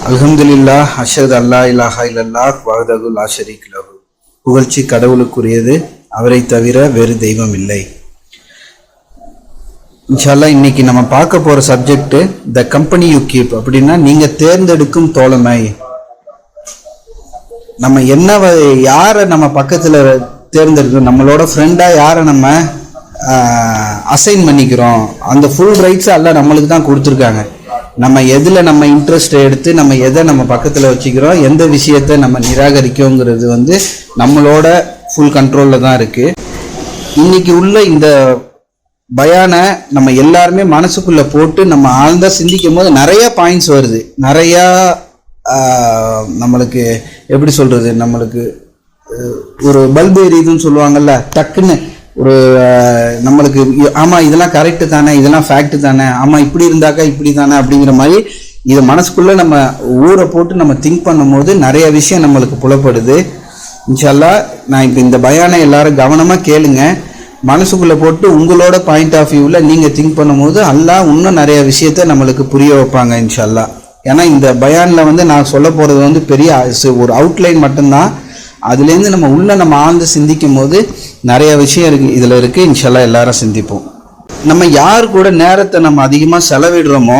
அல்ஹம்துலில்லாஹ் அஷ்ஹது அல்லா இலாஹா இல்லல்லாஹ் வஹ்தஹு லா ஷரீக லஹு. புகழ்ச்சி கடவுளுக்குரியது, அவரை தவிர வேறு தெய்வம் இல்லை. இன்ஷா அல்லாஹ் இன்னைக்கு நம்ம பார்க்க போற subject the company you keep. அப்படின்னா நீங்க தேர்ந்தெடுக்கும் தோழமை. நம்ம என்ன யாரை நம்ம பக்கத்துல தேர்ந்தெடுக்கிறோம், நம்மளோட ஃப்ரெண்டா யாரை நம்ம அசைன் பண்ணிக்கிறோம், அந்த ஃபுல் ரைட்ஸ் எல்லாம் நம்மளுக்கு தான் கொடுத்துருக்காங்க. நம்ம எதில் நம்ம இன்ட்ரெஸ்ட் எடுத்து நம்ம எதை நம்ம பக்கத்தில் வச்சுக்கிறோம், எந்த விஷயத்த நம்ம நிராகரிக்கோங்கிறது நம்மளோட ஃபுல் கண்ட்ரோலில் தான் இருக்குது. இன்னைக்கு உள்ள இந்த பயானை நம்ம எல்லாருமே மனசுக்குள்ளே போட்டு நம்ம ஆழ்ந்தா சிந்திக்கும் போது நிறைய பாயிண்ட்ஸ் வருது. நிறையா நம்மளுக்கு எப்படி சொல்கிறது, நம்மளுக்கு ஒரு பல்பு எரியுதுன்னு சொல்லுவாங்கள்ல, டக்குன்னு ஒரு நம்மளுக்கு ஆமாம் இதெல்லாம் கரெக்டு தானே, இதெல்லாம் ஃபேக்ட்டு தானே, ஆமாம் இப்படி இருந்தாக்கா இப்படி தானே அப்படிங்கிற மாதிரி இதை மனசுக்குள்ளே நம்ம ஊரை போட்டு நம்ம திங்க் பண்ணும் போது நிறைய விஷயம் நம்மளுக்கு புலப்படுது. இன்ஷா அல்லாஹ் நான் இப்போ இந்த பயானை எல்லாரும் கவனமாக கேளுங்க. மனசுக்குள்ளே போட்டு உங்களோட பாயிண்ட் ஆஃப் வியூவில் நீங்கள் திங்க் பண்ணும்போது அல்லாஹ் இன்னும் நிறைய விஷயத்த நம்மளுக்கு புரிய வைப்பாங்க இன்ஷா அல்லாஹ். ஏன்னா இந்த பயானில் நான் சொல்ல போகிறது பெரிய ஒரு அவுட்லைன் மட்டும்தான். அதுலேருந்து நம்ம ஆழ்ந்து சிந்திக்கும் போது நிறைய விஷயம் இதில் இருக்குது. இன்ஷா அல்லாஹ் எல்லாரும் சிந்திப்போம். நம்ம யார் கூட நேரத்தை நம்ம அதிகமாக செலவிடுறோமோ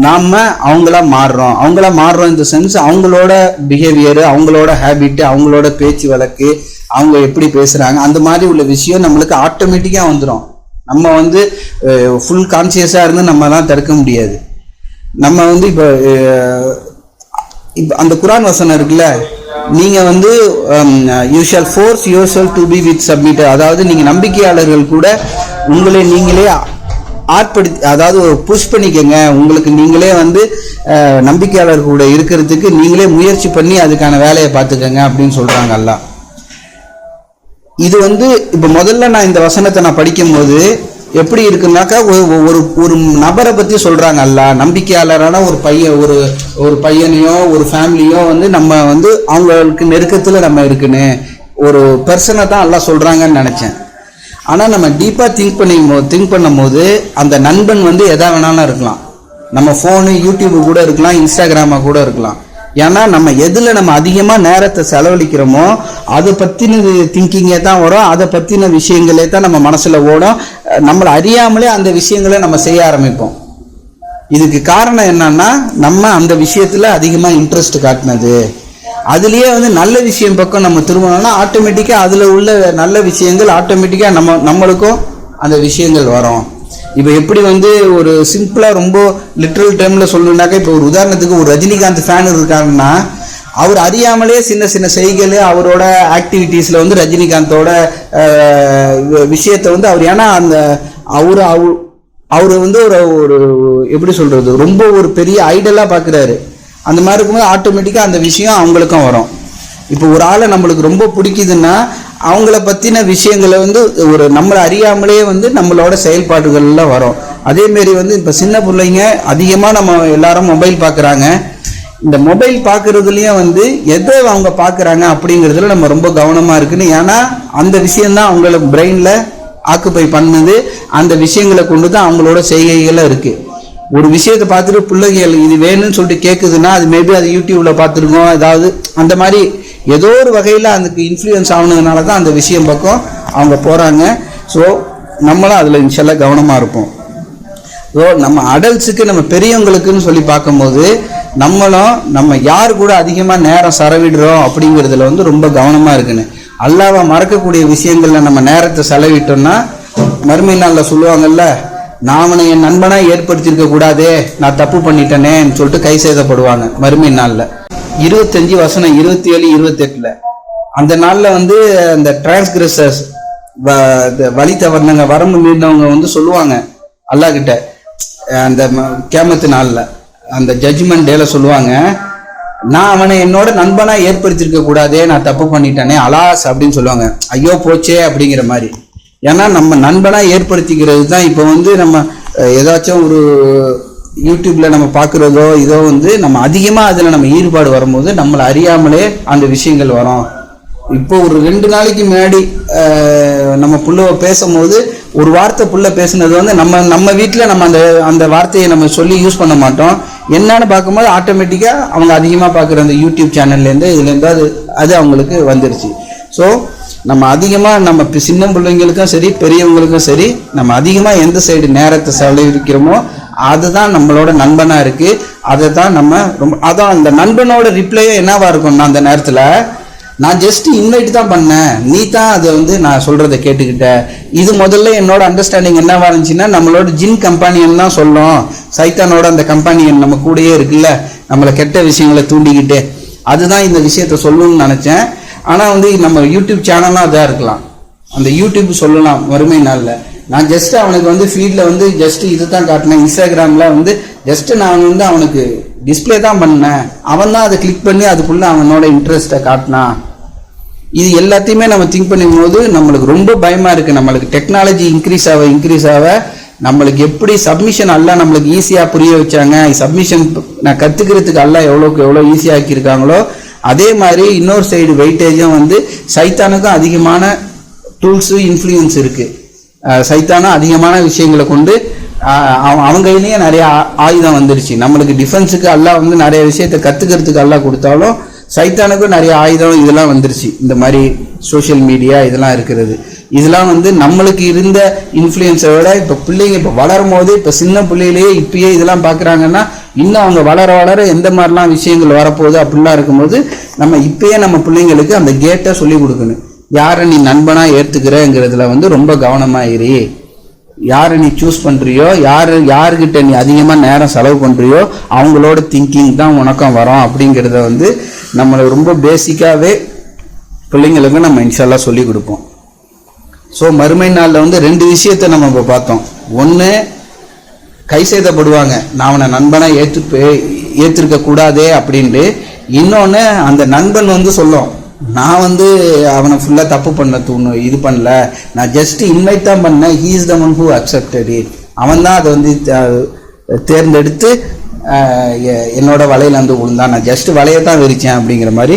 நாம் அவங்களா மாறுறோம். இந்த சென்ஸ் அவங்களோட பிஹேவியரு, அவங்களோட ஹேபிட்டு, அவங்களோட பேச்சு வழக்கு, அவங்க எப்படி பேசுகிறாங்க, அந்த மாதிரி உள்ள விஷயம் நம்மளுக்கு ஆட்டோமேட்டிக்காக வந்துடும். நம்ம ஃபுல் கான்சியஸாக இருந்து நம்மலாம் தடுக்க முடியாது. நம்ம இப்போ அந்த குர்ஆன் வசனம் இருக்குல்ல, நீங்கள் you shall force yourself to be with submitter. அதாவது நீங்கள் நம்பிக்கையாளர்கள் கூட உங்களை நீங்களே ஆட்படுத்தி, அதாவது புஷ் பண்ணிக்கங்க, உங்களுக்கு நீங்களே நம்பிக்கையாளர் கூட இருக்கிறதுக்கு நீங்களே முயற்சி பண்ணி அதுக்கான வேலையை பார்த்துக்கங்க அப்படின்னு சொல்கிறாங்க அல்லாஹ். இது இப்போ முதல்ல நான் இந்த வசனத்தை நான் படிக்கும்போது எப்படி இருக்குன்னாக்கா, ஒரு நபரை பற்றி சொல்கிறாங்க அல்லாஹ். நம்பிக்கையாளரான ஒரு பையனையோ ஒரு ஃபேமிலியோ நம்ம அவங்களுக்கு நெருக்கத்தில் நம்ம இருக்குன்னு ஒரு பர்சனை தான் அல்லாஹ் சொல்கிறாங்கன்னு நினச்சேன். ஆனால் நம்ம டீப்பாக திங்க் பண்ணும்போது அந்த நண்பன் எதா வேணாலும் இருக்கலாம். நம்ம ஃபோனு, யூடியூப்பு கூட இருக்கலாம், இன்ஸ்டாகிராமாக கூட இருக்கலாம். ஏன்னா நம்ம எதில் நம்ம அதிகமாக நேரத்தை செலவழிக்கிறோமோ அதை பற்றின திங்கிங்கே தான் வரும், அதை பற்றின விஷயங்களே தான் நம்ம மனசில் ஓடும். நம்மளை அறியாமலே அந்த விஷயங்களை நம்ம செய்ய ஆரம்பிப்போம். இதுக்கு காரணம் என்னன்னா, நம்ம அந்த விஷயத்தில் அதிகமாக இன்ட்ரெஸ்ட் காட்டினது. அதுலேயே நல்ல விஷயம் பக்கம் நம்ம திரும்பணும்னா ஆட்டோமேட்டிக்காக அதில் உள்ள நல்ல விஷயங்கள் ஆட்டோமேட்டிக்காக நம்மளுக்கும் அந்த விஷயங்கள் வரும். இப்போ எப்படி ஒரு சிம்பிளாக ரொம்ப லிட்ரல் டைமில் சொல்லணுன்னாக்கா, இப்போ ஒரு உதாரணத்துக்கு ஒரு ரஜினிகாந்த் ஃபேன் இருக்காங்கன்னா அவர் அறியாமலே சின்ன சின்ன செய்கள் அவரோட ஆக்டிவிட்டீஸில் ரஜினிகாந்தோட விஷயத்தை அவர் ஏன்னா அந்த அவர் ஒரு எப்படி சொல்கிறது, ரொம்ப ஒரு பெரிய ஐடலாக பார்க்குறாரு. அந்த மாதிரி இருக்கும்போது ஆட்டோமேட்டிக்காக அந்த விஷயம் அவங்களுக்கும் வரும். இப்போ ஒரு ஆளை நம்மளுக்கு ரொம்ப பிடிக்குதுன்னா அவங்கள பற்றின விஷயங்களை ஒரு நம்மளை அறியாமலே நம்மளோட செயல்பாடுகள்லாம் வரும். அதேமாரி இப்போ சின்ன பிள்ளைங்க அதிகமாக நம்ம எல்லாரும் மொபைல் பார்க்குறாங்க. இந்த மொபைல் பார்க்குறதுலையும் எதை அவங்க பார்க்குறாங்க அப்படிங்கிறதுல நம்ம ரொம்ப கவனமாக இருக்குன்னு. ஏன்னா அந்த விஷயந்தான் அவங்கள பிரெயினில் ஆக்குப்பை பண்ணுது. அந்த விஷயங்களை கொண்டு தான் அவங்களோட செய்கைகளாக இருக்குது. ஒரு விஷயத்தை பார்த்துட்டு பிள்ளைகள் இது வேணும்னு சொல்லிட்டு கேட்குதுன்னா அது மேபி அது யூடியூப்பில் பார்த்துருக்கோம், ஏதாவது அந்த மாதிரி ஏதோ ஒரு வகையில் அதுக்கு இன்ஃப்ளூயன்ஸ் ஆகுனதுனால தான் அந்த விஷயம் பக்கம் அவங்க போகிறாங்க. ஸோ நம்மளும் அதில் இன்ஷா அல்லாஹ் கவனமாக இருப்போம். ஸோ நம்ம அடல்ட்ஸுக்கு நம்ம பெரியவங்களுக்குன்னு சொல்லி பார்க்கும்போது நம்ம யார் கூட அதிகமாக நேரம் செலவிடுறோம் அப்படிங்கிறதுல ரொம்ப கவனமாக இருக்குன்னு. அல்லாஹ்வை மறக்கக்கூடிய விஷயங்களில் நம்ம நேரத்தை செலவிட்டோம்னா மறுமை நாளில் சொல்லுவாங்கல்ல, நான் அவனை என் நண்பனாக ஏற்படுத்தியிருக்க கூடாதே, நான் தப்பு பண்ணிட்டேனேன்னு சொல்லிட்டு கை செய்தப்படுவாங்க மறுமை நாளில். 25 வசனம் 27, 28 அந்த நாளில் அந்த டிரான்ஸ்கிரஸர்ஸ் வழி தவறுனவங்க, வரம்பு மீறினவங்க சொல்லுவாங்க அல்லாஹ் கிட்ட. அந்த கியாமத்து நாளில் அந்த ஜட்ஜ்மெண்ட் டேல சொல்லுவாங்க, நான் அவனை என்னோட நண்பனாக ஏற்படுத்தியிருக்க கூடாதே, நான் தப்பு பண்ணிட்டேனே அலாஸ் அப்படின்னு சொல்லுவாங்க. ஐயோ போச்சே அப்படிங்கிற மாதிரி. ஏன்னா நம்ம நண்பனாக ஏற்படுத்திக்கிறது தான் இப்போ நம்ம ஏதாச்சும் ஒரு யூடியூப்பில் நம்ம பார்க்குறதோ இதோ நம்ம அதிகமாக அதில் நம்ம ஈடுபாடு வரும்போது நம்மளை அறியாமலே அந்த விஷயங்கள் வரும். இப்போ ஒரு 2 நாளைக்கு முன்னாடி நம்ம புள்ளவை பேசும்போது ஒரு வார்த்தை புள்ள பேசுனது நம்ம வீட்டில் நம்ம அந்த வார்த்தையை நம்ம சொல்லி யூஸ் பண்ண மாட்டோம். என்னன்னு பார்க்கும்போது ஆட்டோமேட்டிக்காக அவங்க அதிகமாக பார்க்குற அந்த யூடியூப் சேனல்லேருந்து இதுலேருந்து அது அவங்களுக்கு வந்துருச்சு. ஸோ நம்ம அதிகமாக நம்ம சின்ன பிள்ளைங்களுக்கும் சரி பெரியவங்களுக்கும் சரி நம்ம அதிகமாக எந்த சைடு நேரத்தை செலவழிக்கிறோமோ அதுதான் நம்மளோட நண்பனாக இருக்குது. அதை தான் நம்ம அதான் அந்த நண்பனோட ரிப்ளையே என்னவா இருக்கும்னா அந்த நேரத்தில் நான் ஜஸ்ட் இன்வைட் தான் பண்ணேன், நீ தான் அதை நான் சொல்கிறத கேட்டுக்கிட்ட. இது முதல்ல என்னோட அண்டர்ஸ்டாண்டிங் என்னவா இருந்துச்சுன்னா நம்மளோட ஜின் கம்பானியன் தான் சொல்லும், சைத்தானோட அந்த கம்பானியன் நம்ம கூடயே இருக்குல்ல, நம்மளை கெட்ட விஷயங்களை தூண்டிக்கிட்டு அதுதான் இந்த விஷயத்த சொல்லணும்னு நினச்சேன். ஆனால் நம்ம யூடியூப் சேனலும் அதாக இருக்கலாம், அந்த யூடியூப் சொல்லலாம் வறுமை நாளில். நான் ஜஸ்ட் அவனுக்கு ஃபீல்டில் ஜஸ்ட் இது தான் காட்டினேன். இன்ஸ்டாகிராமில் ஜஸ்ட் நான் அவனுக்கு டிஸ்பிளே தான் பண்ணேன், அவன் தான் அதை கிளிக் பண்ணி அதுக்குள்ளே அவனோட இன்ட்ரெஸ்ட்டை காட்டினான். இது எல்லாத்தையுமே நம்ம திங்க் பண்ணும்போது நம்மளுக்கு ரொம்ப பயமாக இருக்குது. நம்மளுக்கு டெக்னாலஜி இன்க்ரீஸ் ஆக நம்மளுக்கு எப்படி சப்மிஷன் எல்லாம் நம்மளுக்கு ஈஸியாக புரிய வச்சாங்க, சப்மிஷன் நான் கற்றுக்கிறதுக்கு எல்லாம் எவ்வளோக்கு எவ்வளோ ஈஸியாக ஆக்கியிருக்காங்களோ அதே மாதிரி இன்னொரு சைடு வெயிட்டேஜும் சைத்தானுக்கும் அதிகமான டூல்ஸு இன்ஃப்ளூயன்ஸ் இருக்குது. சைத்தானும் அதிகமான விஷயங்களை கொண்டு அவங்க கையிலேயே நிறைய ஆயுதம் வந்துருச்சு. நம்மளுக்கு டிஃபென்ஸுக்கு எல்லாம் நிறைய விஷயத்தை கற்றுக்கிறதுக்கு எல்லாம் கொடுத்தாலும் சைத்தானுக்கும் நிறைய ஆயுதம் இதெல்லாம் வந்துருச்சு. இந்த மாதிரி சோஷியல் மீடியா இதெல்லாம் இருக்கிறது, இதெல்லாம் நம்மளுக்கு இருந்த இன்ஃப்ளூயன்ஸை விட இப்போ பிள்ளைங்க இப்போ வளரும் போது இப்போ சின்ன பிள்ளையிலேயே இப்பயே இதெல்லாம் பார்க்குறாங்கன்னா இன்னும் அவங்க வளர வளர எந்த மாதிரிலாம் விஷயங்கள் வரப்போகுது அப்படிலாம் இருக்கும்போது நம்ம இப்பயே நம்ம பிள்ளைங்களுக்கு அந்த கேட்டை சொல்லி கொடுக்கணும். யாரை நீ நண்பனாக ஏற்றுக்கிறேங்கிறதுல ரொம்ப கவனமாயிரு. யாரை நீ சூஸ் பண்ணுறியோ, யாருக்கிட்ட நீ அதிகமாக நேரம் செலவு பண்ணுறியோ அவங்களோட திங்கிங் தான் உனக்கும் வரும் அப்படிங்கிறத நம்மளை ரொம்ப பேசிக்காகவே பிள்ளைங்களுக்கு நம்ம இன்ஷால்லா சொல்லி கொடுப்போம். ஸோ மறுமை நாளில் 2 விஷயத்தை நம்ம இப்போ பார்த்தோம். ஒன்று கை செய்தப்படுவாங்க, நான் அவனை நண்பனாக ஏற்றிருக்க கூடாதே அப்படின்ட்டு. இன்னொன்று அந்த நண்பன் சொல்லும், நான் அவனை ஃபுல்லாக தப்பு பண்ண இது பண்ணல, நான் ஜஸ்ட் இன்வைட் தான் பண்ணேன், he is the one who accepted it, அவன் தான் அதை தேர்ந்தெடுத்து என்னோட வலையில் விழுந்தான், நான் ஜஸ்ட் வலையை தான் விரித்தேன் அப்படிங்கிற மாதிரி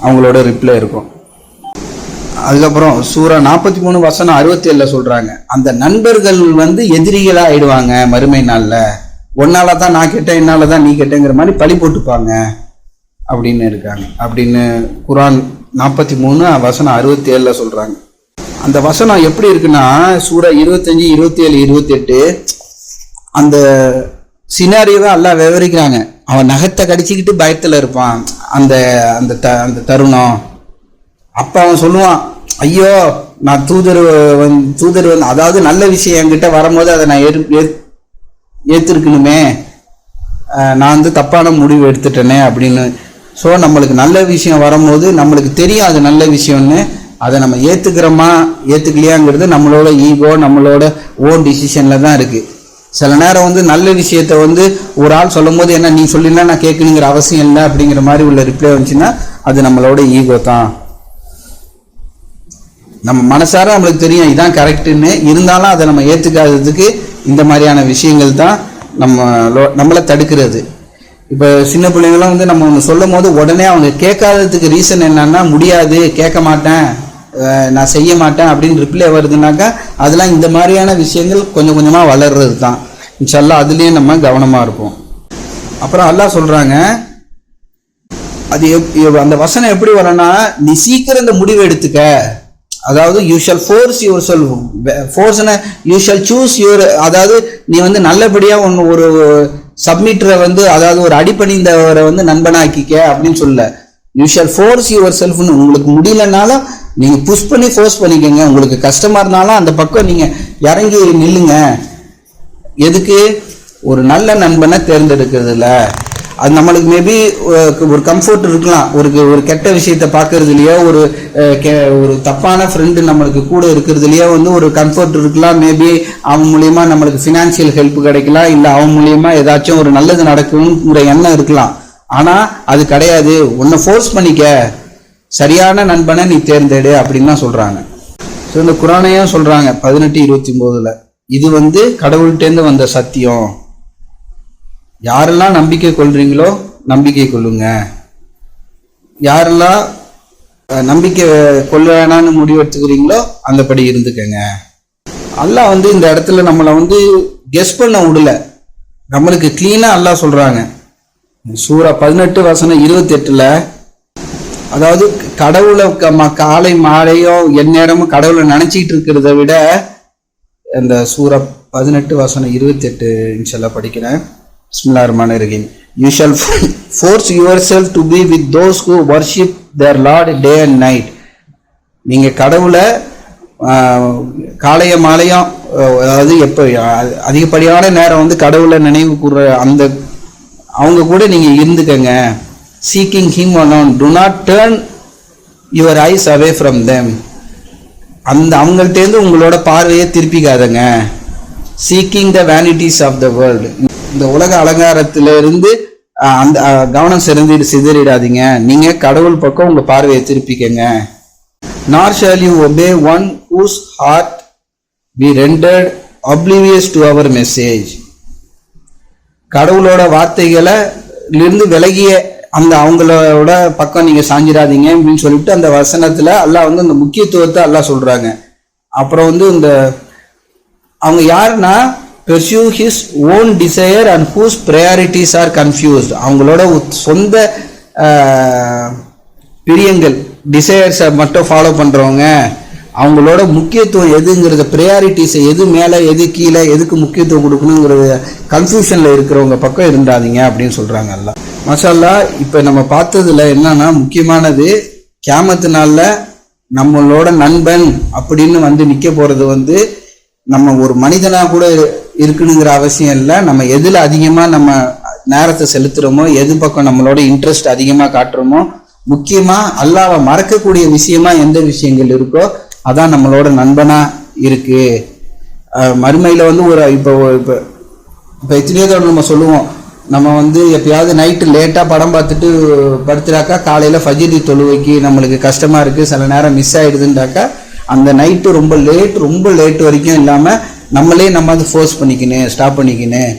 அவங்களோட ரிப்ளை இருக்கும். அதுக்கப்புறம் சூரா 43 வசனம் 67 சொல்கிறாங்க, அந்த நண்பர்கள் எதிரிகளாக ஆயிடுவாங்க மறுமை நாளில், ஒன்னால தான் நான் கேட்டேன் என்னால் தான் நீ கேட்டேங்கிற மாதிரி பழி போட்டுப்பாங்க அப்படின்னு இருக்காங்க அப்படின்னு குரான் 43 வசனம் 67 சொல்றாங்க. அந்த வசனம் எப்படி இருக்குன்னா சூரா 25, 27, 28 அந்த சினாரியோவை எல்லாம் விவரிக்கிறாங்க. அவன் நகத்தை கடிச்சிக்கிட்டு பயத்தில் இருப்பான் அந்த அந்த அந்த தருணம். அப்போ அவன் சொல்லுவான், ஐயோ நான் தூதர் அதாவது நல்ல விஷயம் என்கிட்ட வரும்போது அதை நான் ஏற்றிருக்கணுமே, நான் தப்பான முடிவு எடுத்துட்டேனே அப்படின்னு. ஸோ நம்மளுக்கு நல்ல விஷயம் வரும்போது நம்மளுக்கு தெரியும் அது நல்ல விஷயம்னு, அதை நம்ம ஏற்றுக்கிறோமா ஏற்றுக்கலையாங்கிறது நம்மளோட ஈகோ நம்மளோட ஓன் டிசிஷனில் தான் இருக்குது. சில நேரம் நல்ல விஷயத்த ஒரு ஆள் சொல்லும் போது என்ன நீ சொல்லினா நான் கேட்கணுங்கிற அவசியம் இல்லை அப்படிங்கிற மாதிரி உள்ள ரிப்ளை வந்துச்சுன்னா அது நம்மளோட ஈகோ தான். நம்ம மனசார நம்மளுக்கு தெரியும் இதான் கரெக்டுன்னு, இருந்தாலும் அதை நம்ம ஏற்றுக்காததுக்கு இந்த மாதிரியான விஷயங்கள் தான் நம்மளை தடுக்கிறது. இப்போ சின்ன பிள்ளைங்களாம் நம்ம ஒன்று சொல்லும் போது உடனே அவங்க கேட்காததுக்கு ரீசன் என்னன்னா முடியாது, கேட்க மாட்டேன், நான் செய்ய மாட்டேன் அப்படின்னு ரிப்ளை வருதுனாக்கா அதெல்லாம் இந்த மாதிரியான விஷயங்கள் கொஞ்சம் கொஞ்சமாக வளர்றது தான். இன்ஷால்லா அதுலேயே நம்ம கவனமாக இருப்போம். அப்புறம் அல்லாஹ் சொல்கிறாங்க, அது அந்த வசனம் எப்படி வரனா, நீ சீக்கிரம் இந்த முடிவை எடுத்துக்க, அதாவது you shall force yourself, ஃபோர்ஸ்னா யூ ஷால் சூஸ் யுவர், அதாவது நீ நல்லபடியாக ஒரு சப்மிட்டரை அதாவது ஒரு அடிப்பணிந்தவரை நண்பனாக்கிக்க அப்படின்னு சொல்ல. யூ ஷால் ஃபோர்ஸ் யுவர் செல்ஃப்னு, உங்களுக்கு முடியலனாலும் நீங்கள் புஷ் பண்ணி ஃபோர்ஸ் பண்ணிக்கோங்க, உங்களுக்கு கஷ்டமாக இருந்தாலும் அந்த பக்கம் நீங்கள் இறங்கி நில்லுங்க. எதுக்கு? ஒரு நல்ல நண்பனை தேர்ந்தெடுக்கிறதுல. அது நம்மளுக்கு மேபி ஒரு கம்ஃபர்ட் இருக்கலாம், ஒரு கெட்ட விஷயத்த பார்க்கறதுலையோ ஒரு தப்பான ஃப்ரெண்டு நம்மளுக்கு கூட இருக்கிறதுலையோ ஒரு கம்ஃபர்ட் இருக்கலாம். மேபி அவன் மூலியமா நம்மளுக்கு ஃபினான்ஷியல் ஹெல்ப் கிடைக்கலாம், இல்லை அவன் மூலியமா ஏதாச்சும் ஒரு நல்லது நடக்கணுங்கிற எண்ணம் இருக்கலாம். ஆனால் அது கிடையாது, உன்னை ஃபோர்ஸ் பண்ணிக்க, சரியான நண்பனை நீ தேர்ந்தெடு அப்படின்னு தான் சொல்கிறாங்க. ஸோ இந்த குரானையும் சொல்கிறாங்க 18:29 இது கடவுள்கிட்டேருந்து வந்த சத்தியம், யாரெல்லாம் நம்பிக்கை கொள்றீங்களோ நம்பிக்கை கொள்ளுங்க, யாரெல்லாம் நம்பிக்கை கொள்ள வேணான்னு முடிவெடுத்துக்கிறீங்களோ அந்தபடி இருந்துக்கங்க. அல்லாஹ் இந்த இடத்துல நம்மளை கெஸ் பண்ண விடல, நம்மளுக்கு கிளீனா அல்லாஹ் சொல்றாங்க. சூரா 18:28, அதாவது கடவுளை காலை மாலையும் எந்நேரமும் கடவுளை நினைச்சிட்டு இருக்கிறத விட, இந்த சூரா 18:28 இன்ஷால்லா படிக்கிறேன். பிஸ்மில்லாஹிர் ரஹ்மானிர் Rahim. You shall force yourself to be with those who worship their Lord day and night. நீங்க கடவுளை காலைய மாலையும், அதாவது எப்போ அதிகப்படியான நேரம் வந்து கடவுளை நினைவு கூற அந்த அவங்க கூட நீங்க இருந்துக்கங்க. Seeking him alone, do not turn your eyes away from them. அந்த அவங்கள்ட்டேருந்து உங்களோட பார்வையை திருப்பிக்காதங்க. Seeking the vanities of the world, இந்த உலக அலங்காரத்திலிருந்து அந்த கவனம் சிதறிடாதீங்க. நீங்க கடவுள் பக்கம் உங்க பார்வையை திருப்பிக்கங்க. Nor shall you obey one whose heart be rendered oblivious to our message. கடவுளோட வார்த்தைகளை இருந்து விலகிய அந்த அவங்களோட பக்கம் நீங்க சாஞ்சிடாதீங்க அப்படின்னு சொல்லிட்டு அந்த வசனத்துல அல்லாஹ் வந்து அந்த முக்கியத்துவத்தை அல்லாஹ் சொல்றாங்க. அப்புறம் வந்து இந்த அவங்க யாருன்னா, pursue his own desire and whose priorities are confused. அவங்களோட சொந்த பிரியங்கள், டிசையர்ஸை மட்டும் ஃபாலோ பண்றவங்க, அவங்களோட முக்கியத்துவம் எதுங்கிறத, ப்ரையாரிட்டிஸை எது மேலே எது கீழே எதுக்கு முக்கியத்துவம் கொடுக்கணுங்கிறத கன்ஃபியூஷனில் இருக்கிறவங்க பக்கம் இருந்தாதீங்க அப்படின்னு சொல்கிறாங்க அல்லாஹ். மாஷா அல்லாஹ். இப்போ நம்ம பார்த்ததுல என்னன்னா, முக்கியமானது கியாமத்து நாளில் நம்மளோட நண்பன் அப்படின்னு வந்து நிற்க போகிறது வந்து நம்ம ஒரு மனிதனாக கூட இருக்கணுங்கிற அவசியம் இல்லை. நம்ம எதில் அதிகமாக நம்ம நேரத்தை செலுத்துகிறோமோ, எது பக்கம் நம்மளோட இன்ட்ரெஸ்ட் அதிகமாக காட்டுறோமோ, முக்கியமாக அல்லாஹ்வை மறக்கக்கூடிய விஷயமா எந்த விஷயங்கள் இருக்கோ அதான் நம்மளோட நண்பனா இருக்கு. மறுமையில வந்து ஒரு இப்போ இப்போ இப்போ எத்தனையோ தடவை நம்ம சொல்லுவோம், நம்ம வந்து எப்பயாவது நைட்டு லேட்டாக படம் பார்த்துட்டு படுத்துறாக்கா காலையில் ஃபஜ்ர் தொழுவைக்கு நம்மளுக்கு கஷ்டமாக இருக்குது, சில நேரம் மிஸ் ஆகிடுதுன்றாக்கா அந்த நைட்டு ரொம்ப லேட் வரைக்கும் இல்லாமல் நம்மளே நம்ம அது ஃபோர்ஸ் பண்ணிக்கினேன், ஸ்டாப் பண்ணிக்கினேன்.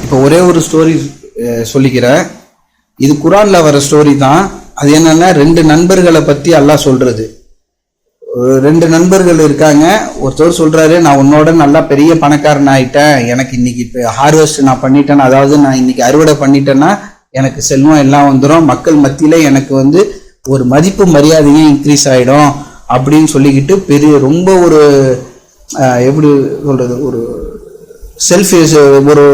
இப்போ ஒரே ஒரு ஸ்டோரி சொல்லிக்கிறேன். இது குரானில் வர ஸ்டோரி தான். அது என்னன்னா, 2 நண்பர்களை பற்றி அல்லாஹ் சொல்றது. 2 நண்பர்கள் இருக்காங்க. ஒருத்தர் சொல்றாரு, நான் உன்னோட நல்லா பெரிய பணக்காரன் ஆயிட்டேன், எனக்கு இன்னைக்கு இப்போ ஹார்வெஸ்ட் நான் பண்ணிட்டேன், அதாவது நான் இன்னைக்கு அறுவடை பண்ணிட்டேன்னா எனக்கு செல்வம் எல்லாம் வந்துடும், மக்கள் மத்தியில எனக்கு வந்து ஒரு மதிப்பு மரியாதையும் இன்க்ரீஸ் ஆகிடும் அப்படின்னு சொல்லிக்கிட்டு பெரிய ரொம்ப ஒரு எப்படி சொல்றது, ஒரு செல்ஃபிஷ் ஒரு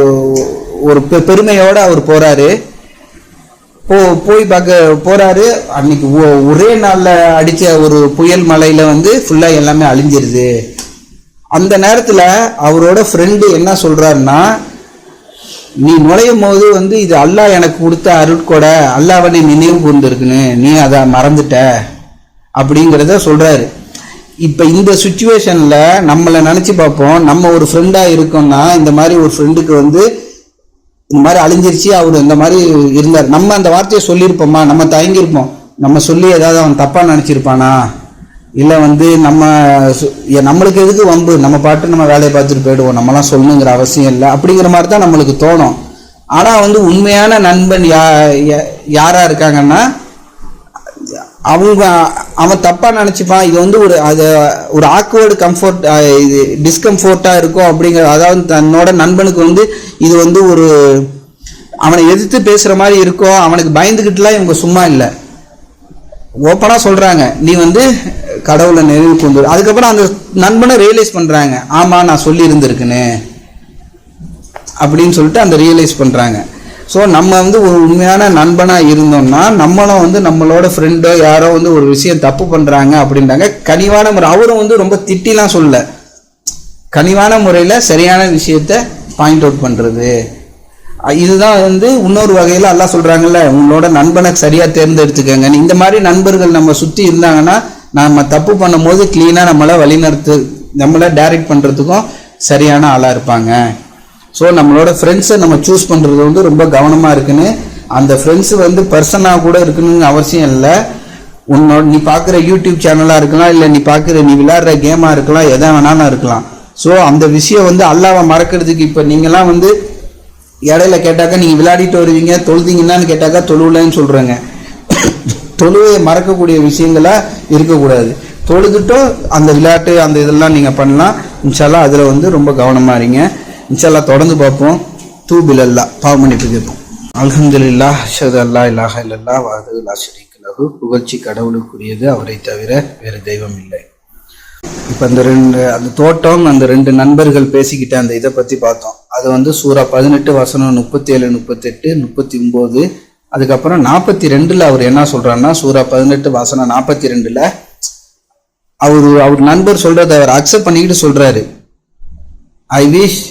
ஒரு பெருமையோட அவர் போறாரு. போய் பார்க்க போறாரு. அன்னைக்கு ஒரே நாள்ல அடிச்ச ஒரு புயல் மழையில வந்து ஃபுல்லா எல்லாமே அழிஞ்சிருது. அந்த நேரத்துல அவரோட ஃப்ரெண்டு என்ன சொல்றாருன்னா, நீ நுழையும் போது வந்து இது அல்லாஹ் எனக்கு கொடுத்த அருட்கொடை, அல்லாஹ்வை நீ நினைவு கூர்ந்திருக்குன்னு, நீ அதை மறந்துட்ட அப்படிங்கிறத சொல்றாரு. இப்ப இந்த சுச்சுவேஷன்ல நம்மளை நினைச்சு பார்ப்போம், நம்ம ஒரு ஃப்ரெண்டா இருக்கோம்னா இந்த மாதிரி ஒரு ஃப்ரெண்டுக்கு வந்து இந்த மாதிரி அழிஞ்சிருச்சு, அவர் இந்த மாதிரி இருந்தார், நம்ம அந்த வார்த்தையை சொல்லியிருப்போமா? நம்ம தயங்கியிருப்போம். நம்ம சொல்லி ஏதாவது அவன் தப்பா நினைச்சிருப்பானா, இல்லை வந்து நம்மளுக்கு எதுக்கு வம்பு, நம்ம பாட்டு நம்ம வேலையை பார்த்துட்டு போயிடுவோம், நம்மலாம் சொல்லணுங்கிற அவசியம் இல்லை அப்படிங்கிற மாதிரி தான் நம்மளுக்கு தோணும். ஆனா வந்து உண்மையான நண்பன் யாரா இருக்காங்கன்னா, அவன் தப்பா நினைச்சுப்பான், இது வந்து ஒரு ஆக்வர்டு கம்ஃபர்ட், இது டிஸ்கம்ஃபோர்ட்டா இருக்கும் அப்படிங்கிற, அதாவது தன்னோட நண்பனுக்கு வந்து இது வந்து ஒரு அவனை எதிர்த்து பேசுற மாதிரி இருக்கும், அவனுக்கு பயந்துகிட்டுலாம் இவங்க சும்மா இல்லை, ஓப்பனா சொல்றாங்க, நீ வந்து கடவுளை நினைவு கொண்டு. அதுக்கப்புறம் அந்த நண்பனை ரியலைஸ் பண்றாங்க, ஆமா நான் சொல்லி இருந்திருக்குன்னு அப்படின்னு சொல்லிட்டு அந்த ரியலைஸ் பண்றாங்க. ஸோ நம்ம வந்து ஒரு உண்மையான நண்பனாக இருந்தோம்னா, நம்மளும் வந்து நம்மளோட ஃப்ரெண்டோ யாரோ வந்து ஒரு விஷயம் தப்பு பண்ணுறாங்க அப்படின்றாங்க, கனிவான முறை, அவரும் வந்து ரொம்ப திட்டிலாம் சொல்லல, கனிவான முறையில் சரியான விஷயத்த பாயிண்ட் அவுட் பண்ணுறது. இதுதான் வந்து இன்னொரு வகையில் அல்லாஹ் சொல்கிறாங்கல்ல, உங்களோட நண்பனை சரியாக தேர்ந்தெடுத்துக்கங்க. இந்த மாதிரி நண்பர்கள் நம்ம சுற்றி இருந்தாங்கன்னா நம்ம தப்பு பண்ணும் போது கிளீனாக நம்மளை டைரக்ட் பண்ணுறதுக்கும் சரியான ஆளாக இருப்பாங்க. ஸோ நம்மளோட ஃப்ரெண்ட்ஸை நம்ம சூஸ் பண்ணுறது வந்து ரொம்ப கவனமாக இருக்குன்னு. அந்த ஃப்ரெண்ட்ஸு வந்து பர்சனாக கூட இருக்கணும்னு அவசியம் இல்லை. நீ பார்க்குற யூடியூப் சேனலாக இருக்கலாம், இல்லை நீ விளையாடுற கேமாக இருக்கலாம், எதை வேணாலும் இருக்கலாம். ஸோ அந்த விஷயம் வந்து அல்லாஹ்வை மறக்கிறதுக்கு, இப்போ நீங்களாம் வந்து இடையில கேட்டாக்கா நீங்கள் விளையாடிட்டு வருவீங்க, தொழுதிங்கன்னான்னு கேட்டாக்கா தொழுவலன்னு சொல்கிறாங்க. தொழுவையை மறக்கக்கூடிய விஷயங்களா இருக்கக்கூடாது. தொழுதுட்டும் அந்த விளையாட்டு அந்த இதெல்லாம் நீங்கள் பண்ணலாம். இன்ஷா அல்லாஹ் அதில் வந்து ரொம்ப கவனமாக இருங்க. இன்ஷா அல்லாஹ் தொடர்ந்து பார்ப்போம். தூபிலல்லா பாவ மன்னிப்பு கேட்போம். அல்ஹம்துலில்லாஹ் அஷ்ஹது அல்லா இலாஹா இல்லல்லாஹ் வஹ்தஹு லா ஷரீக லஹு. புகழ்ச்சி கடவுளுக்குரியது, அவரை தவிர வேறு தெய்வம் இல்லை. இப்போ அந்த தோட்டம், அந்த 2 நண்பர்கள் பேசிக்கிட்ட அந்த இதை பற்றி பார்த்தோம். அது சூரா 18 வசனம் 37, 38, 39. அதுக்கப்புறம் 42ல் அவர் என்ன சொல்றாருன்னா, சூரா 18 வசனம் 42ல் அவர் நண்பர் சொல்றதை அவர் அக்செப்ட் பண்ணிக்கிட்டு சொல்றாரு, I wish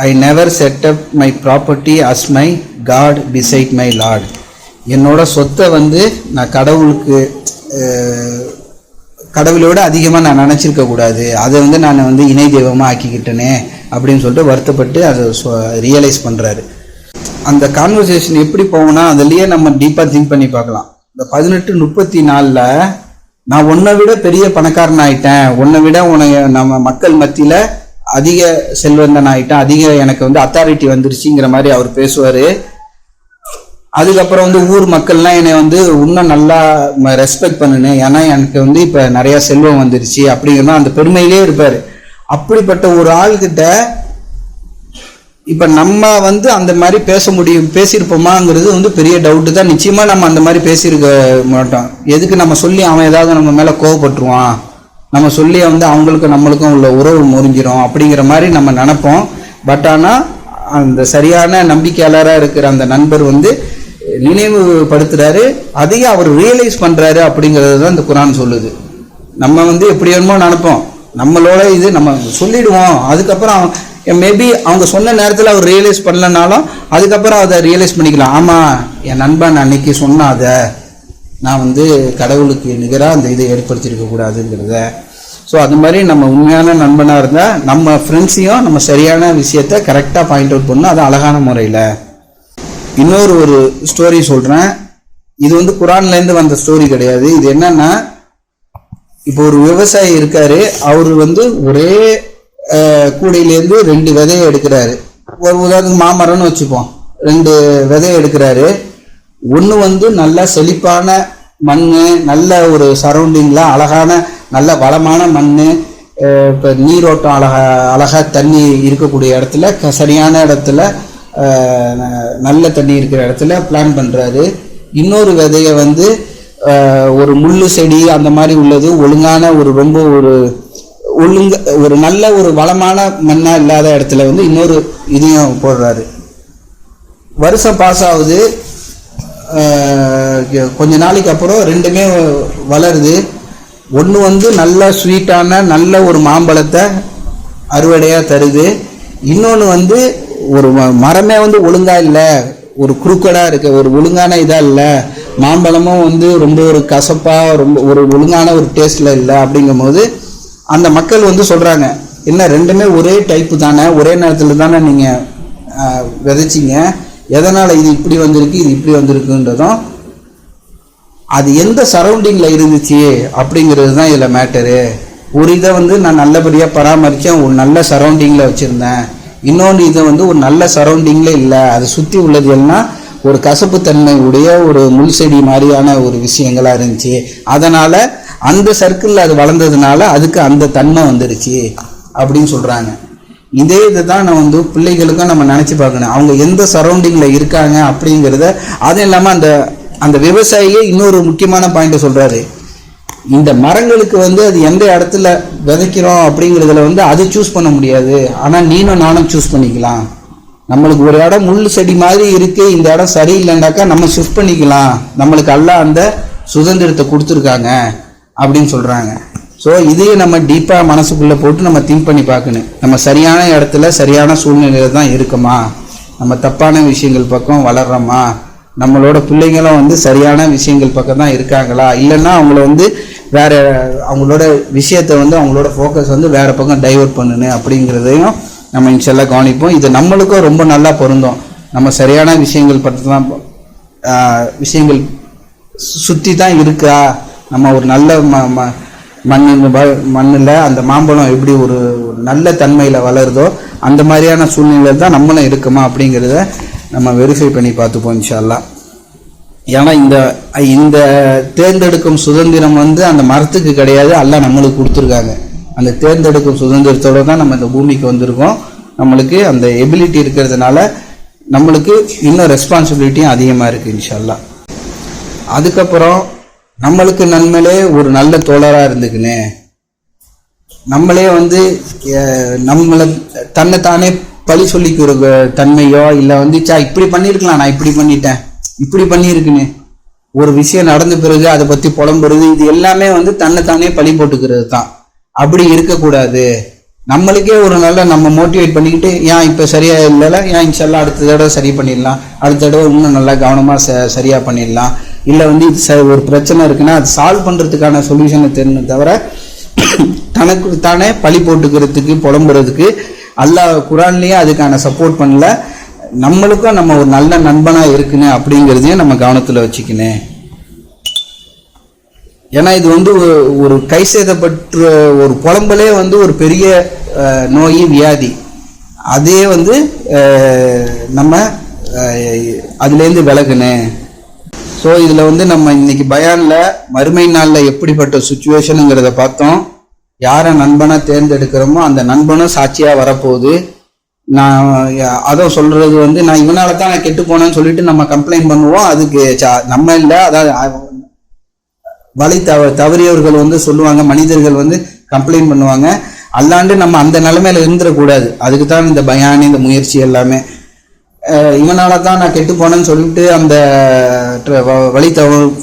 I never set up my property as my god beside my lord. என்னோட சொத்தை நான் கடவுளோட அதிகமாக நான் நினச்சிருக்க கூடாது, அதை நான் இணை தெய்வமாக ஆக்கிக்கிட்டேனே அப்படின்னு சொல்லிட்டு வருத்தப்பட்டு அதை ரியலைஸ் பண்ணுறாரு. அந்த கான்வர்சேஷன் எப்படி போகும்னா, அதுலேயே நம்ம டீப்பாக திங்க் பண்ணி பார்க்கலாம். இந்த 18:34 நான் உன்னை விட பெரிய பணக்காரன் ஆயிட்டேன், உன்னை விட நம்ம மக்கள் மத்தியில் அதிக செல்வந்தன் ஆயிட்டேன், அதிக எனக்கு அத்தாரிட்டி வந்துருச்சுங்கிற மாதிரி அவர் பேசுவார். அதுக்கப்புறம் ஊர் மக்கள்லாம் என்னை இன்னும் நல்லா ரெஸ்பெக்ட் பண்ணுன்னு, ஏன்னா எனக்கு இப்போ நிறையா செல்வம் வந்துருச்சு அப்படிங்கிற அந்த பெருமையிலே இருப்பார். அப்படிப்பட்ட ஒரு ஆள்கிட்ட இப்போ நம்ம அந்த மாதிரி பேசியிருப்போமாங்கிறது பெரிய டவுட்டு தான். நிச்சயமாக நம்ம அந்த மாதிரி பேசியிருக்க மாட்டோம். எதுக்கு நம்ம சொல்லி அவன் ஏதாவது நம்ம மேலே கோவப்பட்டுருவான், நம்ம சொல்லி அவங்களுக்கும் நம்மளுக்கும் உள்ள உறவு முறிஞ்சிரும் அப்படிங்கிற மாதிரி நம்ம நினைப்போம். பட் ஆனால் அந்த சரியான நம்பிக்கையாளராக இருக்கிற அந்த நண்பர் நினைவுபடுத்துறாரு, அதையும் அவர் ரியலைஸ் பண்றாரு அப்படிங்கிறது தான் இந்த குரான் சொல்லுது. நம்ம எப்படி வேணுமோ நினைப்போம், நம்மளோட இது நம்ம சொல்லிடுவோம், அதுக்கப்புறம் மேபி அவங்க சொன்ன நேரத்தில் அவர் ரியலைஸ் பண்ணலனாலும் அதுக்கப்புறம் அதை ரியலைஸ் பண்ணிக்கலாம். ஆமாம், என் நண்பன் அன்னைக்கு சொன்ன அதை நான் கடவுளுக்கு நிகராக அந்த இதை ஏற்படுத்தியிருக்க கூடாதுங்கிறத. ஸோ அது மாதிரி நம்ம உண்மையான நண்பனாக இருந்தால் நம்ம ஃப்ரெண்ட்ஸையும் நம்ம சரியான விஷயத்த கரெக்டாக பாயிண்ட் அவுட் பண்ணணும், அது அழகான முறையில். இன்னொரு ஸ்டோரி சொல்கிறேன். இது குரான்லேருந்து வந்த ஸ்டோரி கிடையாது. இது என்னன்னா, இப்போ ஒரு விவசாயி இருக்காரு, அவர் ஒரே கூடையிலேருந்து 2 விதையை எடுக்கிறாரு. ஒரு உதாரணத்துக்கு மாமரம்னு வச்சுப்போம், 2 விதையை எடுக்கிறாரு. ஒன்று நல்லா செழிப்பான மண், நல்ல ஒரு சரௌண்டிங்கில் அழகான நல்ல வளமான மண், இப்போ நீரோட்டம் அழகாக தண்ணி இருக்கக்கூடிய இடத்துல, சரியான இடத்துல, நல்ல தண்ணி இருக்கிற இடத்துல பிளான் பண்ணுறாரு. இன்னொரு விதையை ஒரு முள்ளு செடி அந்த மாதிரி உள்ளது, ஒழுங்கான ரொம்ப ஒரு நல்ல ஒரு வளமான மண்ணாக இல்லாத இடத்துல இன்னொரு இதையும் போடுறாரு. வருஷம் பாஸ் ஆகுது. கொஞ்ச நாளைக்கு அப்புறம் 2மே வளருது. ஒன்று நல்ல ஸ்வீட்டான நல்ல ஒரு மாம்பழத்தை அறுவடையாக தருது. இன்னொன்று ஒரு மரமே ஒழுங்கா இல்லை, ஒரு குறுக்கடாக இருக்க, ஒரு ஒழுங்கான இதாக இல்லை, மாம்பழமும் ரொம்ப ஒரு கசப்பாக ரொம்ப ஒரு ஒழுங்கான ஒரு டேஸ்டில் இல்லை. அப்படிங்கும் போது அந்த மக்கள் சொல்கிறாங்க, என்ன 2மே ஒரே டைப்பு தானே, ஒரே நேரத்தில் தானே நீங்கள் விதைச்சிங்க, எதனால் இது இப்படி வந்திருக்கு இது இப்படி வந்திருக்குன்றதும் அது எந்த சரௌண்டிங்கில் இருந்துச்சு அப்படிங்கிறது தான் இதில் மேட்டரு. ஒரு இதை நான் நல்லபடியாக பராமரித்தேன், ஒரு நல்ல சரௌண்டிங்கில் வச்சுருந்தேன். இன்னொன்று இதை ஒரு நல்ல சரௌண்டிங்கில் இல்லை, அதை சுற்றி உள்ளது எல்லாம் ஒரு கசப்புத்தன்மை உடைய ஒரு முள் செடி மாதிரியான ஒரு விஷயங்களாக இருந்துச்சு. அதனால் அந்த சர்க்கிளில் அது வளர்ந்ததுனால அதுக்கு அந்த தன்மை வந்துருச்சு அப்படின்னு சொல்கிறாங்க. இதே இதை தான் நான் பிள்ளைகளுக்கும் நம்ம நினச்சி பார்க்கணும், அவங்க எந்த சரௌண்டிங்கில் இருக்காங்க அப்படிங்கிறத. அதுவும் இல்லாமல் அந்த விவசாயியே இன்னொரு முக்கியமான பாயிண்ட்டை சொல்கிறாரு, இந்த மரங்களுக்கு அது எந்த இடத்துல விதைக்கிறோம் அப்படிங்கிறதுல அது சூஸ் பண்ண முடியாது, ஆனால் நீனும் நானும் சூஸ் பண்ணிக்கலாம். நம்மளுக்கு ஒரு இடம் முள் செடி மாதிரி இருக்குது, இந்த இடம் சரியில்லைண்டாக்கா நம்ம ஷிஃப்ட் பண்ணிக்கலாம், நம்மளுக்கு எல்லாம் அந்த சுதந்திரத்தை கொடுத்துருக்காங்க அப்படின்னு சொல்கிறாங்க. ஸோ இதையும் நம்ம டீப்பாக மனசுக்குள்ளே போட்டு நம்ம திங்க் பண்ணி பார்க்கணும். நம்ம சரியான இடத்துல சரியான சூழ்நிலையில் தான் இருக்கோமா, நம்ம தப்பான விஷயங்கள் பக்கம் வளர்றோமா, நம்மளோட பிள்ளைங்களும் சரியான விஷயங்கள் பக்கம் தான் இருக்காங்களா, இல்லைன்னா அவங்கள வேற அவங்களோட விஷயத்தை அவங்களோட ஃபோக்கஸ் வேற பக்கம் டைவர்ட் பண்ணணும் அப்படிங்கிறதையும் நம்ம இன்ஷால்லா கவனிப்போம். இது நம்மளுக்கும் ரொம்ப நல்லா பொருந்தும். நம்ம சரியான விஷயங்கள் பற்றி தான் விஷயங்கள் சுற்றி தான் இருக்கா, நம்ம ஒரு நல்ல மண்ணில் அந்த மாம்பழம் எப்படி ஒரு நல்ல தன்மையில் வளருதோ அந்த மாதிரியான சூழ்நிலையில் தான் நம்மளும் இருக்குமா அப்படிங்கிறத நம்ம வெரிஃபை பண்ணி பார்த்துப்போம் இன்ஷா அல்லாஹ். ஏன்னா இந்த தேர்ந்தெடுக்கும் சுதந்திரம் அந்த மரத்துக்கு கிடையாது, அல்லாஹ் நம்மளுக்கு கொடுத்துருக்காங்க. அந்த தேர்ந்தெடுக்கும் சுதந்திரத்தோடு தான் நம்ம இந்த பூமிக்கு வந்திருக்கோம். நம்மளுக்கு அந்த எபிலிட்டி இருக்கிறதுனால நம்மளுக்கு இன்னும் ரெஸ்பான்சிபிலிட்டியும் அதிகமாக இருக்குது இன்ஷா அல்லாஹ். அதுக்கப்புறம் நம்மளுக்கு நன்மையிலே ஒரு நல்ல தோழராக இருந்துக்குன்னு நம்மளே வந்து நம்மளை தன்னைத்தானே பழி சொல்லிக்கிற தன்மையோ இல்லை வந்து இப்படி பண்ணியிருக்கலாம், நான் இப்படி பண்ணிட்டேன், இப்படி பண்ணியிருக்குன்னு ஒரு விஷயம் நடந்த பிறகு அதை பற்றி புலம்புறது, இது எல்லாமே வந்து தன்னைத்தானே பழி போட்டுக்கிறது தான். அப்படி இருக்கக்கூடாது. நம்மளுக்கே ஒரு நல்ல நம்ம மோட்டிவேட் பண்ணிக்கிட்டு ஏன் இப்போ சரியா இல்லைல்ல, ஏன் இன்ஷால்லா அடுத்த தடவை சரி பண்ணிடலாம், அடுத்த தடவை இன்னும் நல்லா கவனமாக சரியாக பண்ணிடலாம். இல்லை வந்து இது ஒரு பிரச்சனை இருக்குன்னா அது சால்வ் பண்ணுறதுக்கான சொல்யூஷனை தெரியணும் தவிர தனக்கு தானே பழி போட்டுக்கிறதுக்கு புலம்புறதுக்கு அல்லாஹ் குரான்லேயே அதுக்கான சப்போர்ட் பண்ணல. நம்மளுக்கும் நம்ம ஒரு நல்ல நண்பனாக இருக்குன்னு அப்படிங்கிறதையும் நம்ம கவனத்தில் வச்சுக்கணும். ஏன்னா இது வந்து ஒரு கை சேதப்பட்ட ஒரு புலம்பலே வந்து ஒரு பெரிய நோய் வியாதி. அதே வந்து நம்ம அதுலேருந்து விலகுனேன். ஸோ இதில் வந்து நம்ம இன்னைக்கு பயானில் மறுமை நாளில் எப்படிப்பட்ட சுச்சுவேஷனுங்கிறத பார்த்தோம். யாரை நண்பனாக தேர்ந்தெடுக்கிறோமோ அந்த நண்பனும் சாட்சியாக வரப்போகுது. நான் அதை சொல்கிறது வந்து நான் இவனால தான் நான் கெட்டு போனேன்னு சொல்லிட்டு நம்ம கம்ப்ளைண்ட் பண்ணுவோம். அதுக்கு நம்ம இல்லை, அதாவது வழி தவறியவர்கள் வந்து சொல்லுவாங்க, மனிதர்கள் வந்து கம்ப்ளைண்ட் பண்ணுவாங்க. அல்லாண்டு நம்ம அந்த நிலைமையில இருந்துடக்கூடாது. அதுக்கு தான் இந்த பயானி, இந்த முயற்சி எல்லாமே. இவனால தான் நான் கெட்டு போனேன்னு சொல்லிட்டு அந்த வழி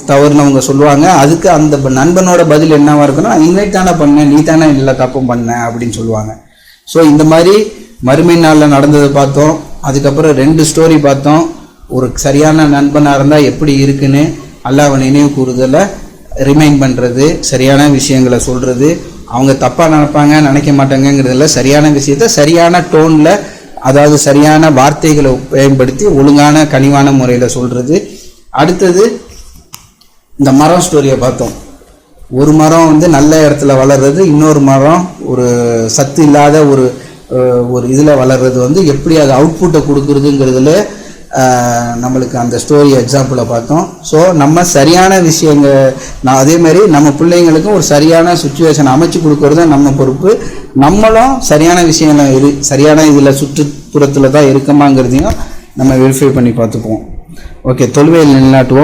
தவறுனவங்க சொல்லுவாங்க. அதுக்கு அந்த நண்பனோட பதில் என்னவா இருக்குன்னா, இன்வைட் தானே பண்ணேன், நீ தானே இல்லை தப்பும் பண்ண அப்படின்னு சொல்லுவாங்க. ஸோ இந்த மாதிரி மறுமை நாளில் நடந்ததை பார்த்தோம். அதுக்கப்புறம் 2 ஸ்டோரி பார்த்தோம். ஒரு சரியான நண்பனாக இருந்தால் எப்படி இருக்குன்னு அல்லாஹ்வை நினைவு கூறுதலை ரிமைண்ட் பண்ணுறது, சரியான விஷயங்களை சொல்கிறது, அவங்க தப்பாக நினைக்க மாட்டாங்கங்கிறதுல சரியான விஷயத்த சரியான டோனில், அதாவது சரியான வார்த்தைகளை பயன்படுத்தி ஒழுங்கான கனிவான முறையில் சொல்கிறது. அடுத்தது இந்த மரம் ஸ்டோரியை பார்த்தோம். ஒரு மரம் வந்து நல்ல இடத்துல வளர்றது, இன்னொரு மரம் ஒரு சத்து இல்லாத ஒரு இதில் வளர்றது வந்து எப்படி அது அவுட்புட்டை கொடுக்குறதுங்கிறதுல நம்மளுக்கு அந்த ஸ்டோரி எக்ஸாம்பிளை பார்த்தோம். ஸோ நம்ம சரியான விஷயங்கள் அதே மாதிரி நம்ம பிள்ளைங்களுக்கும் ஒரு சரியான சுச்சுவேஷன் அமைச்சு கொடுக்கறது நம்ம பொறுப்பு. நம்மளும் சரியான விஷயங்கள் சரியான இதில் சுற்றுப்புறத்தில் தான் இருக்கமாங்கிறதையும் நம்ம வெரிஃபை பண்ணி பார்த்துப்போம். ஓகே, தொழுகையில் நிலைநாட்டுவோம்.